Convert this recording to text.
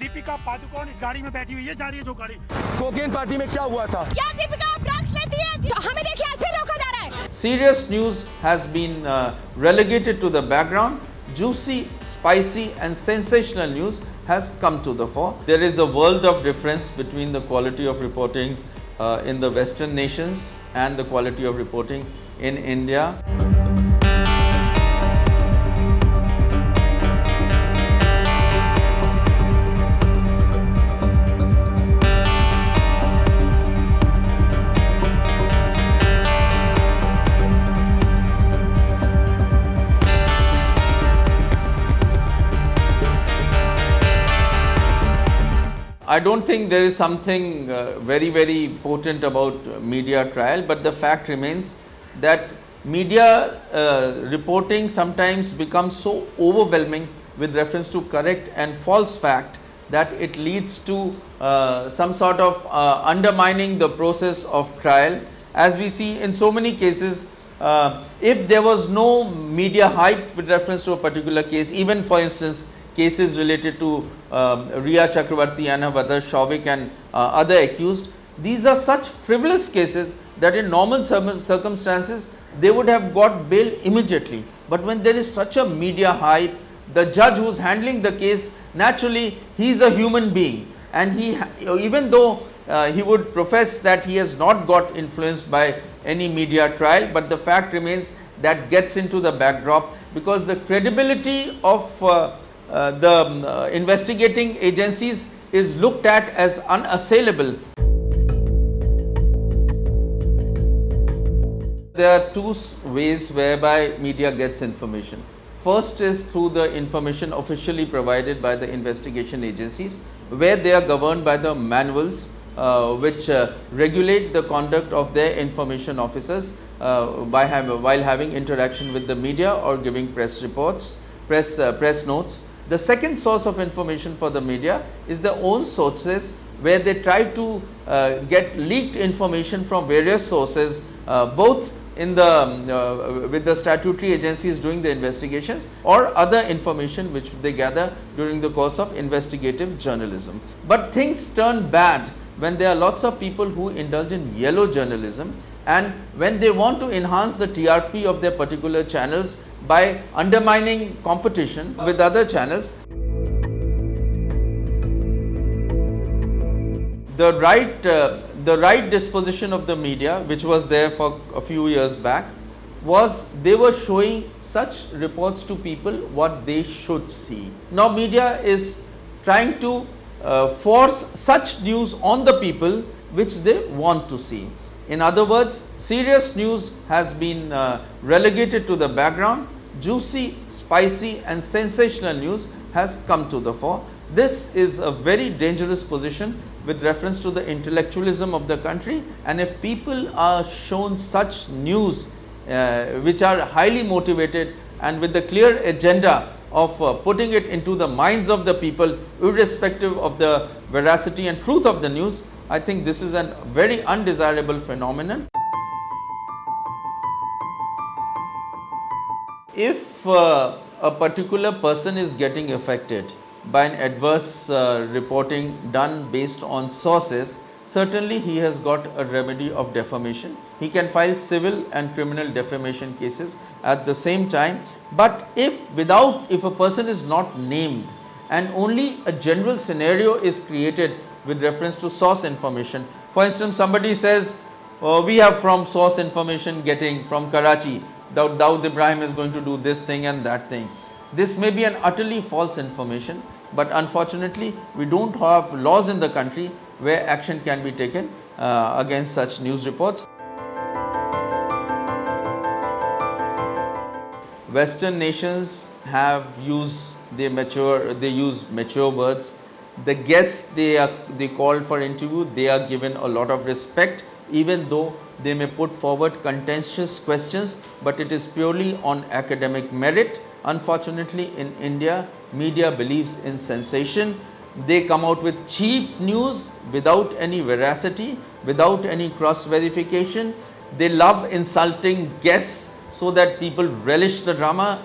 दीपिका पादुकोण इस गाड़ी में बैठी हुई है, जा रही है जो गाड़ी। कोकेन पार्टी में क्या हुआ था? क्या दीपिका ड्रग्स लेती है? हमें देखिए आज फिर रोका जा रहा है। Serious news has been relegated to the background. Juicy, spicy and sensational news has come to the fore. There is a world of difference between the quality of reporting in the Western nations and the quality of reporting in India. I don't think there is something very potent about media trial, but the fact remains that media reporting sometimes becomes so overwhelming with reference to correct and false fact that it leads to some sort of undermining the process of trial. As we see in so many cases, if there was no media hype with reference to a particular case, even for instance cases related to Rhea Chakraborty and her brother Showik and other accused, these are such frivolous cases that in normal circumstances they would have got bail immediately. But when there is such a media hype, the judge who is handling the case, naturally he is a human being, and he, even though he would profess that he has not got influenced by any media trial, but the fact remains that gets into the backdrop because the credibility of the investigating agencies is looked at as unassailable. There are two ways whereby media gets information. First is through the information officially provided by the investigation agencies, where they are governed by the manuals which regulate the conduct of their information officers while having interaction with the media or giving press reports, press notes. The second source of information for the media is their own sources, where they try to get leaked information from various sources, both in the with the statutory agencies doing the investigations or other information which they gather during the course of investigative journalism. But things turn bad when there are lots of people who indulge in yellow journalism, and when they want to enhance the TRP of their particular channels by undermining competition with other channels. The right disposition of the media, which was there for a few years back, was they were showing such reports to people what they should see. Now media is trying to force such news on the people which they want to see. In other words, serious news has been relegated to the background. Juicy, spicy and sensational news has come to the fore. This is a very dangerous position with reference to the intellectualism of the country, and if people are shown such news which are highly motivated and with the clear agenda of putting it into the minds of the people irrespective of the veracity and truth of the news, I think this is a very undesirable phenomenon. If a particular person is getting affected by an adverse reporting done based on sources, certainly he has got a remedy of defamation. He can file civil and criminal defamation cases at the same time. But if a person is not named and only a general scenario is created with reference to source information, for instance somebody says we have from source information getting from Karachi Dawood Ibrahim is going to do this thing and that thing. This may be an utterly false information, but unfortunately we don't have laws in the country where action can be taken against such news reports. Western nations have used use mature words. The guests they called for interview, they are given a lot of respect, even though they may put forward contentious questions, but it is purely on academic merit. Unfortunately, in India, media believes in sensation. They come out with cheap news without any veracity, without any cross verification. They love insulting guests so that people relish the drama.